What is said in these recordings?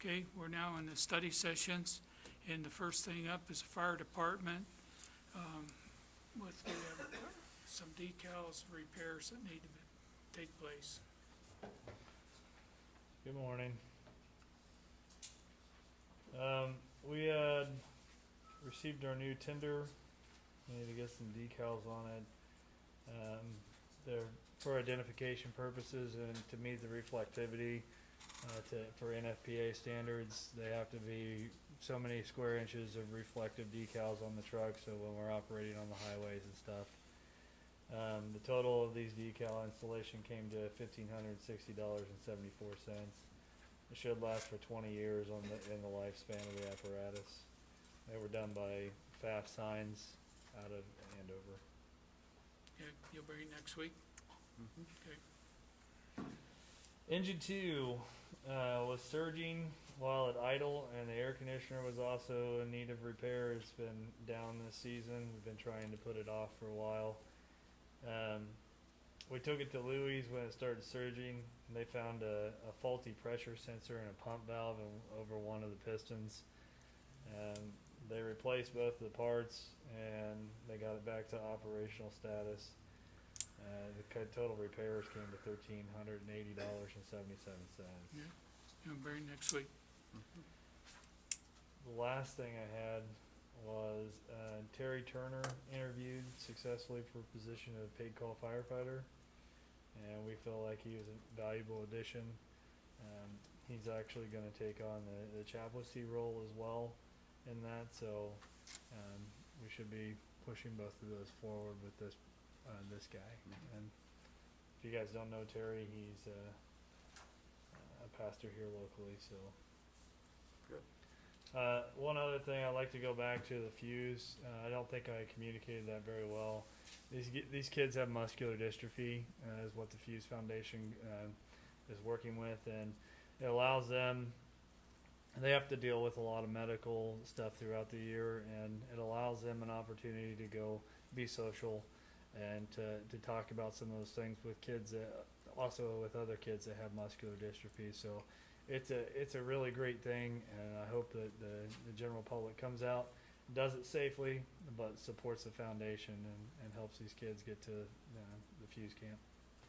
Okay, we're now in the study sessions, and the first thing up is the fire department. We have some decals, repairs that need to take place. Good morning. We had received our new tender. We need to get some decals on it. They're for identification purposes and to meet the reflectivity. For NFPA standards, they have to be so many square inches of reflective decals on the truck, so when we're operating on the highways and stuff. The total of these decal installation came to $1,560.74. It should last for 20 years in the lifespan of the apparatus. They were done by FAF Signs out of Andover. Okay, you'll bring it next week? Mm-hmm. Okay. Engine 2 was surging while at idle, and the air conditioner was also in need of repair. It's been down this season. We've been trying to put it off for a while. We took it to Louis when it started surging, and they found a faulty pressure sensor and a pump valve over one of the pistons. They replaced both the parts, and they got it back to operational status. The total repairs came to $1,380.77. Yeah, you'll bring it next week? The last thing I had was Terry Turner interviewed successfully for a position of paid call firefighter, and we feel like he was a valuable addition. He's actually going to take on the chaplaincy role as well in that, so we should be pushing both of those forward with this guy. And if you guys don't know Terry, he's a pastor here locally, so. Good. One other thing, I'd like to go back to the fuse. I don't think I communicated that very well. These kids have muscular dystrophy, is what the Fuse Foundation is working with, and it allows them. They have to deal with a lot of medical stuff throughout the year, and it allows them an opportunity to go be social and to talk about some of those things with kids that, also with other kids that have muscular dystrophy. So it's a really great thing, and I hope that the general public comes out, does it safely, but supports the foundation and helps these kids get to the Fuse camp.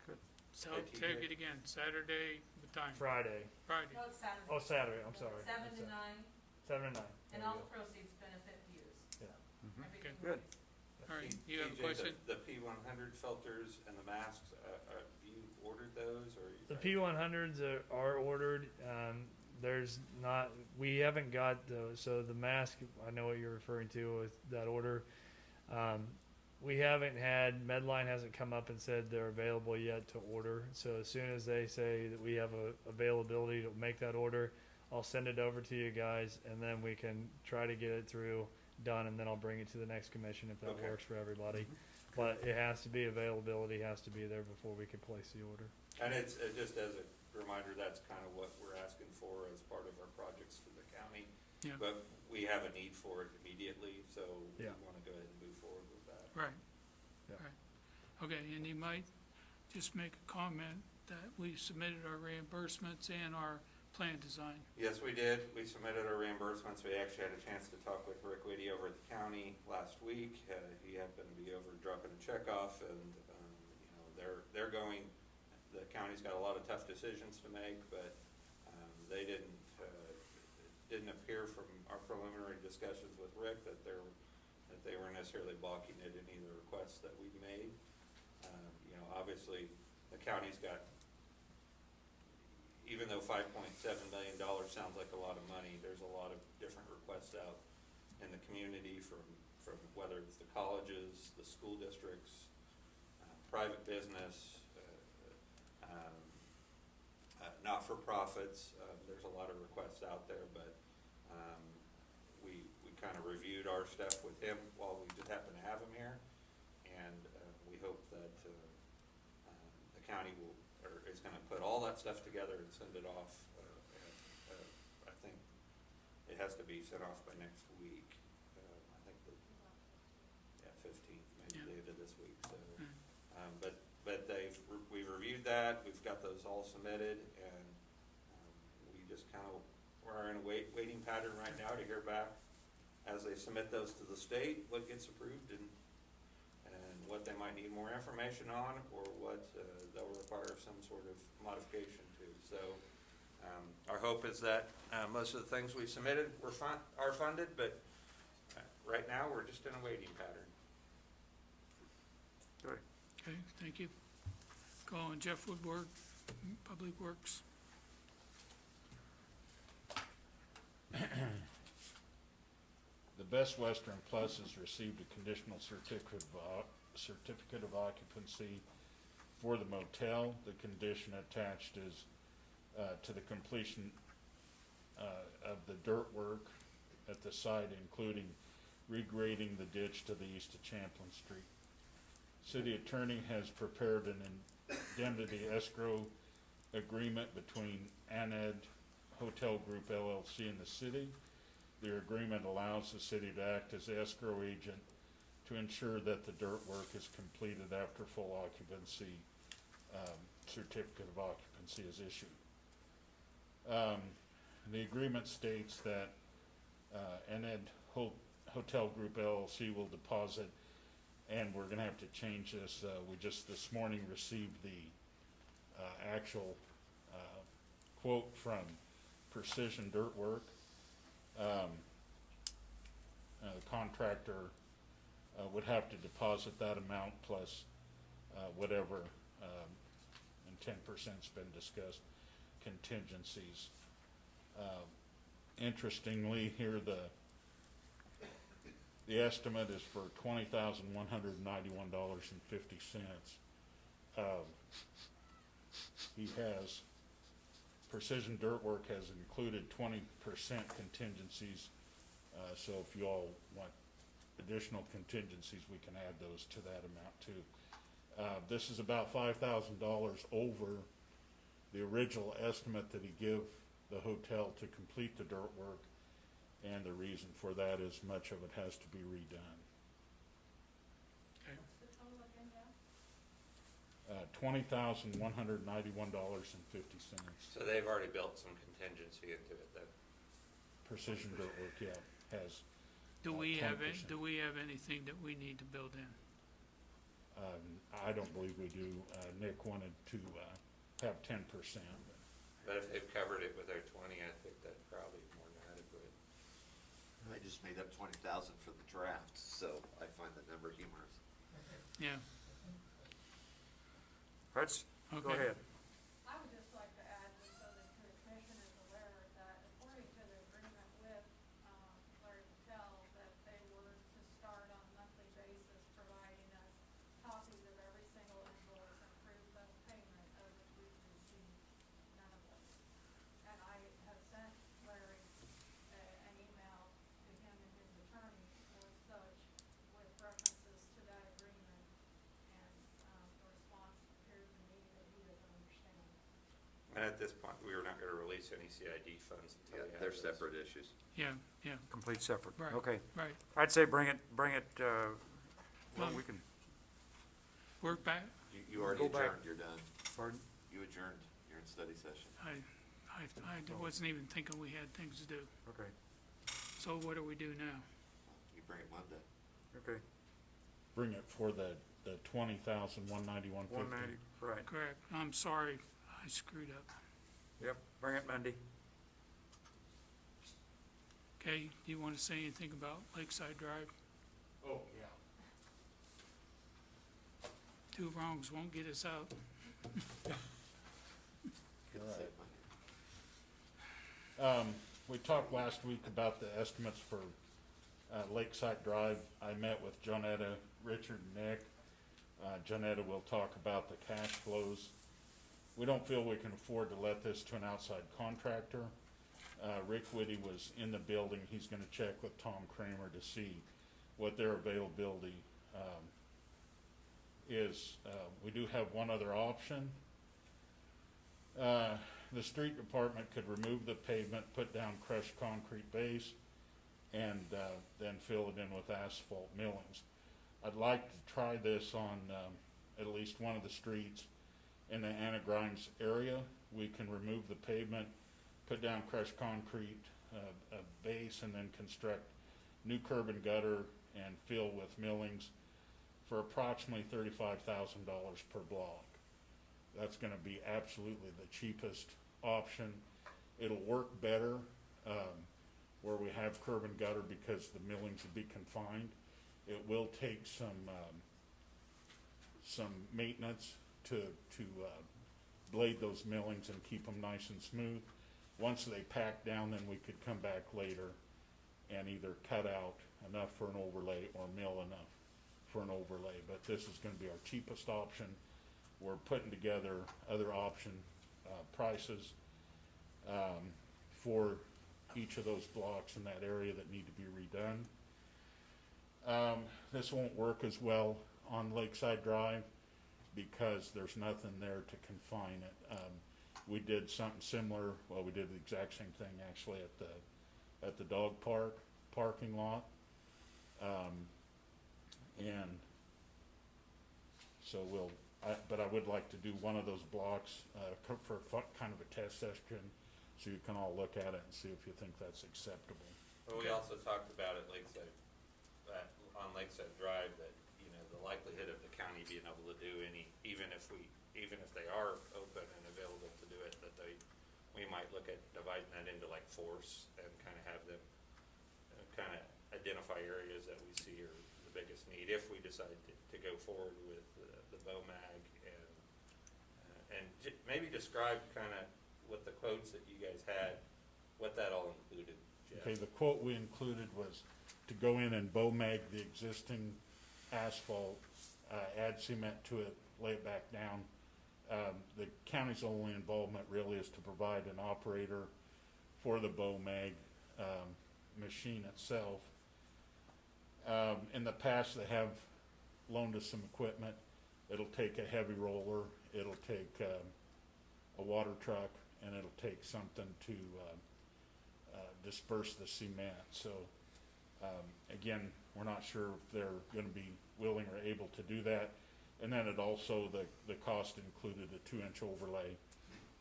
Good. So, take it again, Saturday, what time? Friday. Friday. No, it's Saturday. Oh, Saturday. I'm sorry. 7 to 9, 7 to 9. and There all you the proceeds benefit Fuse. go. Mm-hmm. Everything Good. pays. All right, you have a TJ, question? The P100 filters and the masks, you ordered those, or? The P100s are ordered. There's not. We haven't got those. So the mask. I know what you're referring to with that order. We haven't had. Medline hasn't come up and said they're available yet to order. So as soon as they say that we have a availability to make that order, I'll send it over to you guys, and then we can try to get it done, and then I'll bring it to the next commission if that Okay. works for everybody. But it has to be availability has to be there before we can place the order. And it's just as a reminder, that's kind of what we're asking for as part of our projects for the county. Yeah. But we have a need for it immediately, so we Yeah. want to go ahead and move forward with that. Right. Yeah. Right. Okay, and you might just make a comment that we submitted our reimbursements and our plan design. Yes, we did. We submitted our reimbursements. We actually had a chance to talk with Rick Whitty over at the county last week. He happened to be over dropping a check off, and they're going. The county's got a lot of tough decisions to make, but they didn't appear from our preliminary discussions with Rick that they were necessarily balking at any of the requests that we made. Obviously, the county's got. Even though $5.7 million sounds like a lot of money, there's a lot of different requests out in the community from whether it's the colleges, the school districts, private business, not-for-profits. There's a lot of requests out there, but we kind of reviewed our stuff with him while we just happened to have him here, and we hope that the county is going to put all that stuff together and send it off. I think it has to be sent off by next week. I think 15th, maybe the end of this week. So, but we've reviewed that. We've got those all submitted, and we just kind of we're in a waiting pattern right now to hear back as they submit those to the state, what gets approved and what they might need more information on, or what they'll require some sort of modification to. So our hope is that most of the things we've submitted are funded, but right now we're just in a waiting pattern. Good. Okay, thank you. Go on, Jeff Woodward, Public Works. The Best Western Plus has received a conditional certificate of occupancy for the motel. The condition attached is to the completion of the dirt work at the site, including regrading the ditch to the east of Champlin Street. City attorney has prepared an indemnity escrow agreement between Aned Hotel Group LLC and the city. The agreement allows the city to act as escrow agent to ensure that the dirt work is completed after full occupancy, certificate of occupancy is issued. The agreement states that Aned Hotel Group LLC will deposit, and we're going to have to change this. We just this morning received the actual quote from Precision Dirt Work. The contractor would have to deposit that amount plus whatever, and 10%'s been discussed, contingencies. Interestingly, here the estimate is for $20,191.50. He has Precision Dirt Work has included 20% contingencies. So if you all want additional contingencies, we can add those to that amount too. This is about $5,000 over the original estimate that he gave the hotel to complete the dirt work, and the reason for that is much of it has to be redone. Okay, What's the total again, $20,191.50. So they've already built some contingency into it then. Precision Dirt Work, yeah, has. do we have, 20%. do we have anything that we need to build in? I don't believe we do. Nick wanted to have 10%. But if they've covered it with their 20, I think that's probably more than adequate. I just made up 20,000 for the draft, so I find the number humorous. Yeah, Let's, go okay. ahead. I would just like to add, just so that the commission is aware that according to the agreement with, Larry Patel, that they were to start on a monthly basis providing us copies of every single invoice and proof of payment, of which we've received none of those. And I have sent Larry an email to him and his attorney or such with references to that agreement, and the response appeared to me that he doesn't understand. And at this point, we were not going to release any CID funds until we Yeah, had they're those. separate issues. Yeah, yeah, Complete separate. Right. Okay. right. I'd say bring it, well, Um, we can, Work back, You already Go back. adjourned, you're done. pardon? You adjourned, you're in study session. I wasn't even thinking we had things to do. Okay, So what do we do now? You bring it Monday. okay. Bring it for the 20,191.50. 190, right. Correct, I'm sorry, I screwed up. Yep, bring it Monday. Okay, do you want to say anything about Lakeside Drive? Oh, yeah. Two wrongs won't get us out. Good to All save right. money. We talked last week about the estimates for Lakeside Drive. I met with Jonetta, Richard, and Nick. Jonetta will talk about the cash flows. We don't feel we can afford to let this to an outside contractor. Rick Whitty was in the building. He's gonna check with Tom Kramer to see what their availability is. We do have one other option. The street department could remove the pavement, put down crushed concrete base, and then fill it in with asphalt millings. I'd like to try this on at least one of the streets in the Anna Grimes area. We can remove the pavement, put down crushed concrete, a base, and then construct new curb and gutter and fill with millings for approximately $35,000 per block. That's gonna be absolutely the cheapest option. It'll work better, where we have curb and gutter because the millings will be confined. It will take some maintenance to blade those millings and keep them nice and smooth. Once they pack down, then we could come back later and either cut out enough for an overlay or mill enough for an overlay. But this is gonna be our cheapest option. We're putting together other option prices for each of those blocks in that area that need to be redone. This won't work as well on Lakeside Drive because there's nothing there to confine it. We did something similar, well, we did the exact same thing actually at the dog park parking lot. And so but I would like to do one of those blocks for kind of a test session so you can all look at it and see if you think that's acceptable. Well, we also talked about at Lakeside, on Lakeside Drive, that, you know, the likelihood of the county being able to do any, even if they are open and available to do it, that we might look at dividing that into like fours and kind of have them kind of identify areas that we see are the biggest need if we decide to go forward with the BOMAG and maybe describe kind of what the quotes that you guys had, what that all included, Jeff. Okay, the quote we included was to go in and BOMAG the existing asphalt, add cement to it, lay it back down. The county's only involvement really is to provide an operator for the BOMAG machine itself. In the past, they have loaned us some equipment. It'll take a heavy roller, it'll take a water truck, and it'll take something to disperse the cement. So again, we're not sure if they're going to be willing or able to do that. And then it also, the cost included a 2-inch overlay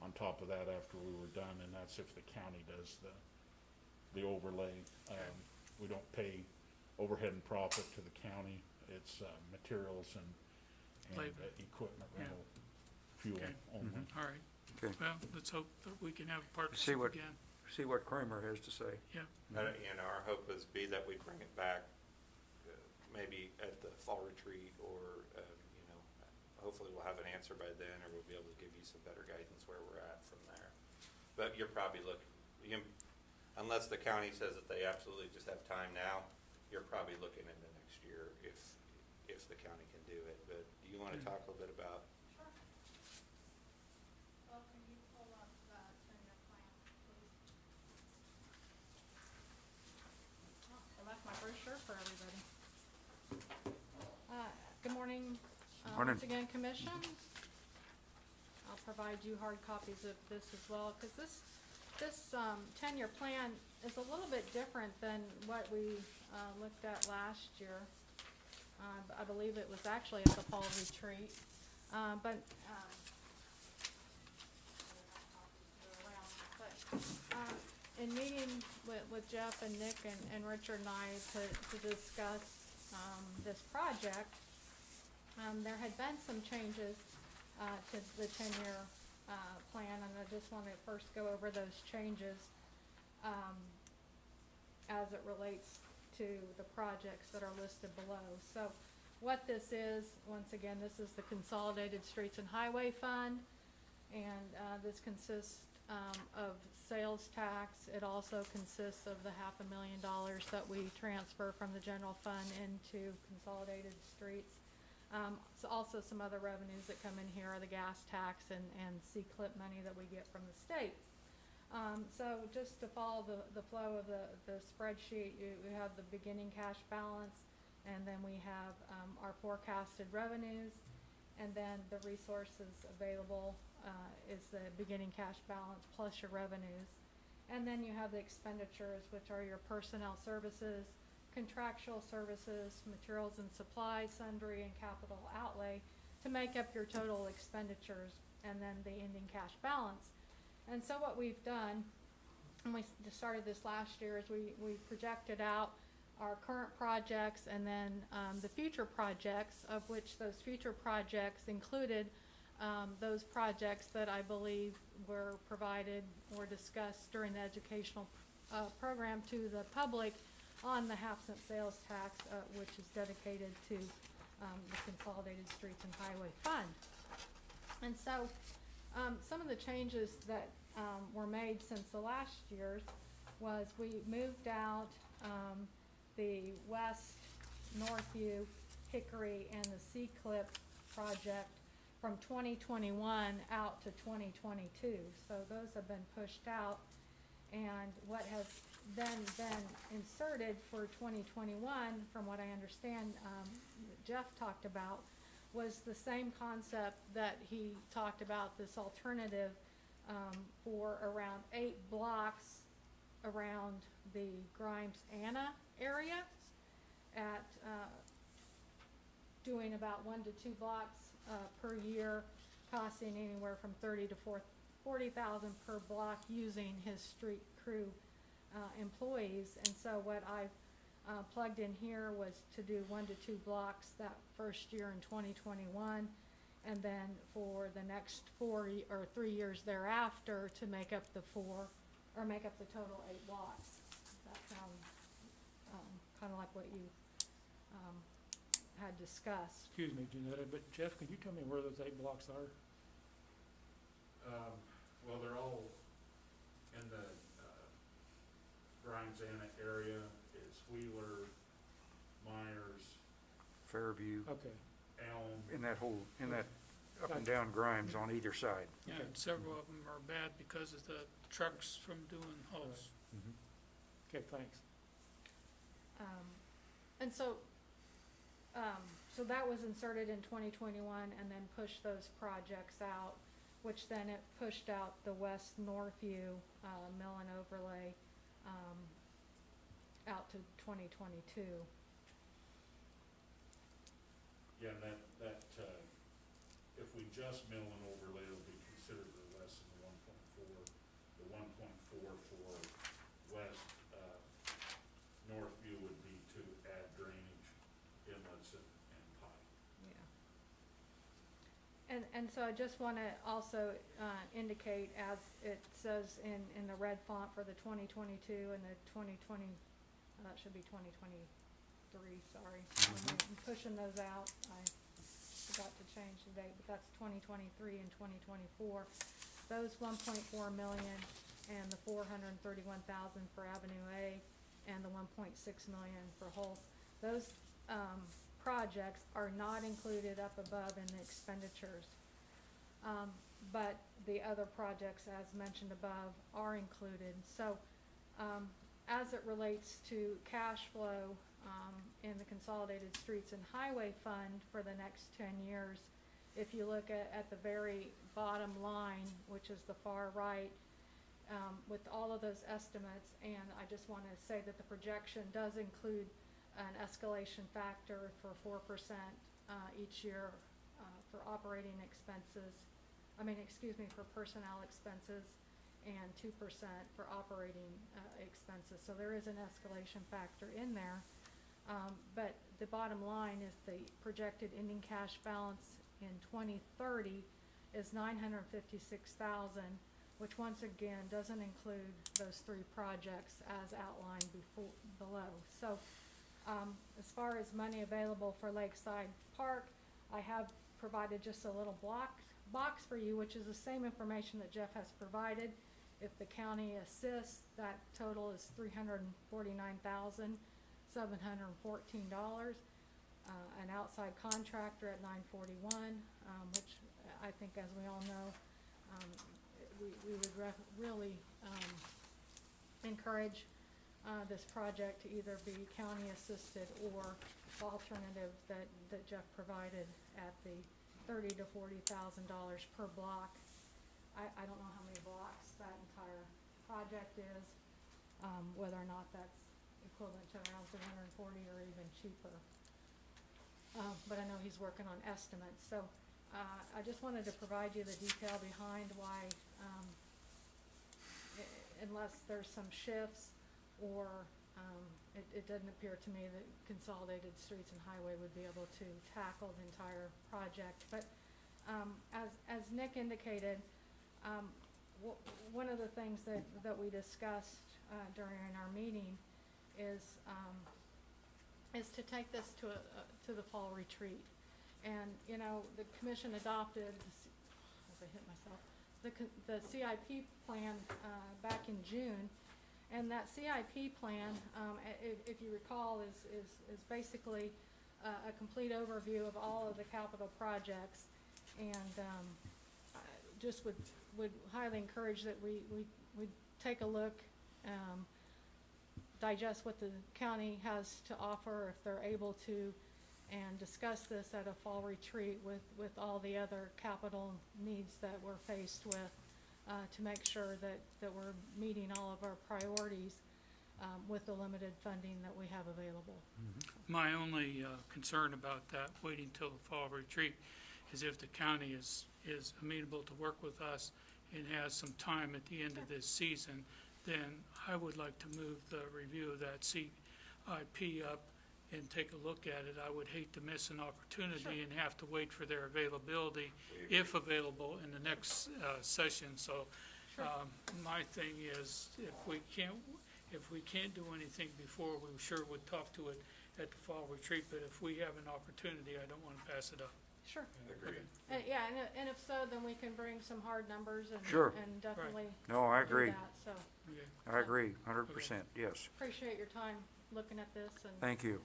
on top of that after we were done, and that's if the county does the overlay. We don't pay overhead and profit to the county. It's materials and Labor. Equipment Yeah. rental, fuel Okay. only. All right. Okay. Well, let's hope that we can have a See partnership what- again. See what Kramer has to say. Yeah. You know, our hope is that we bring it back, maybe at the fall retreat, or, you know, hopefully we'll have an answer by then, or we'll be able to give you some better guidance where we're at from there. But you're probably unless the county says that they absolutely just have time now, you're probably looking into next year if the county can do it. But do you want to talk a little bit about? Sure. Well, can you pull up the 10-year plan, please? Oh, I left my brochure for everybody. Good morning, Morning. once again, Commission. I'll provide you hard copies of this as well, because this 10-year plan is a little bit different than what we looked at last year. I believe it was actually at the fall retreat, but in meeting with Jeff and Nick and Richard and I to discuss this project, there had been some changes to the 10-year plan, and I just want to first go over those changes as it relates to the projects that are listed below. So what this is, once again, this is the Consolidated Streets and Highway Fund, and this consists of sales tax. It also consists of the $500,000 that we transfer from the general fund into Consolidated Streets. So also some other revenues that come in here are the gas tax and C-CLIP money that we get from the state. So just to follow the flow of the spreadsheet, we have the beginning cash balance, and then we have our forecasted revenues, and then the resources available is the beginning cash balance plus your revenues. And then you have the expenditures, which are your personnel services, contractual services, materials and supplies, sundry, and capital outlay to make up your total expenditures, and then the ending cash balance. And so what we've done and we started this last year, is we projected out our current projects and then the future projects, of which those future projects included those projects that I believe were provided or discussed during the educational program to the public on the half-cent sales tax, which is dedicated to the Consolidated Streets and Highway Fund. And so some of the changes that were made since the last year's was we moved out the West, Northview, Hickory, and the C-Clip project from 2021 out to 2022. So those have been pushed out. And what has then been inserted for 2021, from what I understand, Jeff talked about, was the same concept that he talked about, this alternative for around 8 blocks around the Grimes-Anna area at doing about 1 to 2 blocks per year, costing anywhere from $30,000 to $40,000 per block, using his street crew employees. And so what I plugged in here was to do 1 to 2 blocks that first year in 2021, and then for the next 3 years thereafter to make up the total 8 blocks. That sounds kind of like what you had discussed. Excuse me, Janetta, but Jeff, can you tell me where those 8 blocks are? Well, they're all in the Grimes-Anna area. It's Wheeler, Myers, Fairview, Okay. Elm. in that up and down Grimes on either side. Yeah, and several of them are bad because of the trucks from doing hauls. Okay, thanks. And so that was inserted in 2021 and then pushed those projects out, which then it pushed out the West Northview mill and overlay out to 2022. Yeah, that, if we just mill and overlay, it'll be considerably less than the 1.4. The 1.4 for West, Northview would be to add drainage, inlets and pipe. Yeah. And so I just want to also indicate, as it says in the red font for the 2022 and the 2020, that should be 2023, sorry. When I'm pushing those out, I forgot to change the date, but that's 2023 and 2024. Those 1.4 million and the 431,000 for Avenue A and the 1.6 million for Holt, those projects are not included up above in the expenditures. But the other projects, as mentioned above, are included. So as it relates to cash flow in the Consolidated Streets and Highway Fund for the next 10 years, if you look at the very bottom line, which is the far right, with all of those estimates, and I just want to say that the projection does include an escalation factor for 4% each year for operating expenses, for personnel expenses, and 2% for operating expenses. So there is an escalation factor in there. But the bottom line is the projected ending cash balance in 2030 is $956,000, which once again doesn't include those 3 projects as outlined below. So as far as money available for Lakeside Park, I have provided just a little box for you, which is the same information that Jeff has provided. If the county assists, that total is $349,714. An outside contractor at $941, which I think, as we all know, we would really encourage this project to either be county assisted or the alternative that Jeff provided at the $30,000 to $40,000 per block. I don't know how many blocks that entire project is, whether or not that's equivalent to around 340 or even cheaper. But I know he's working on estimates. So I just wanted to provide you the detail behind why, unless there's some shifts or, it doesn't appear to me that Consolidated Streets and Highway would be able to tackle the entire project. But, as Nick indicated, one of the things that we discussed, during our meeting is to take this to the fall retreat. And, you know, the commission adopted, as I hit myself, the CIP plan, back in June. And that CIP plan, if you recall, is basically a complete overview of all of the capital projects. And, just would highly encourage that we take a look, digest what the county has to offer, if they're able to, and discuss this at a fall retreat with all the other capital needs that we're faced with, to make sure that we're meeting all of our priorities, with the limited funding that we have available. My only concern about that, waiting till the fall retreat, is if the county is amenable to work with us and has some time at the end of this season, then I would like to move the review of that CIP up and take a look at it. I would hate to miss an opportunity and have to wait for their availability, if available, in the next session. So, my thing is, if we can't do anything before, we sure would talk to it at the fall retreat, but if we have an opportunity, I don't want to pass it up. Sure. Agreed. Yeah, and if so, then we can bring some hard numbers and, Sure. and definitely No, I do agree. that. So, Okay. I agree, 100%, yes. appreciate your time looking at this and, Thank you.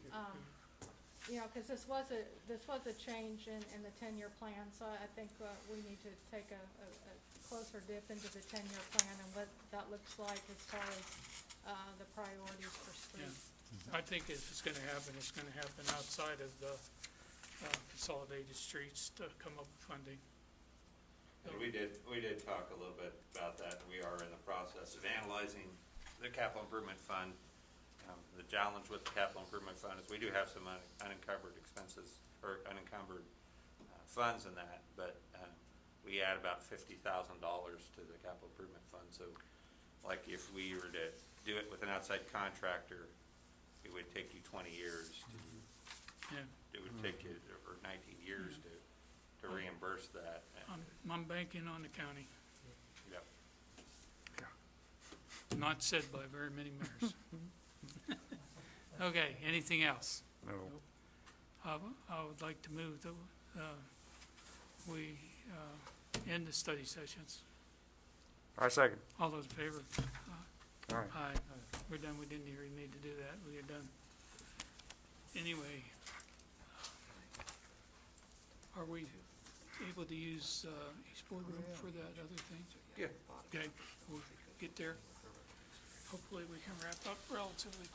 you know, because this was a change in the 10-year plan, so I think we need to take a closer dip into the 10-year plan and what that looks like as far as the priorities for streets. I think if it's gonna happen, it's gonna happen outside of the Consolidated Streets to come up with funding. And we did talk a little bit about that, and we are in the process of analyzing the capital improvement fund. The challenge with the capital improvement fund is we do have some unencumbered expenses, or unencumbered funds in that, but we add about $50,000 to the capital improvement fund. So like if we were to do it with an outside contractor, it would take you 20 years to, Yeah, it would take you, or 19 years to reimburse that. I'm banking on the county, Yep. not said by very many mayors. Okay, anything else? No. I would like to move that we end the study sessions. I second. All those in favor? All right. Aye. We're done. We didn't even need to do that. We are done. Anyway, are we able to use East Boardroom for that other thing? Yeah. Okay, we'll get there. Hopefully we can wrap up relatively quick.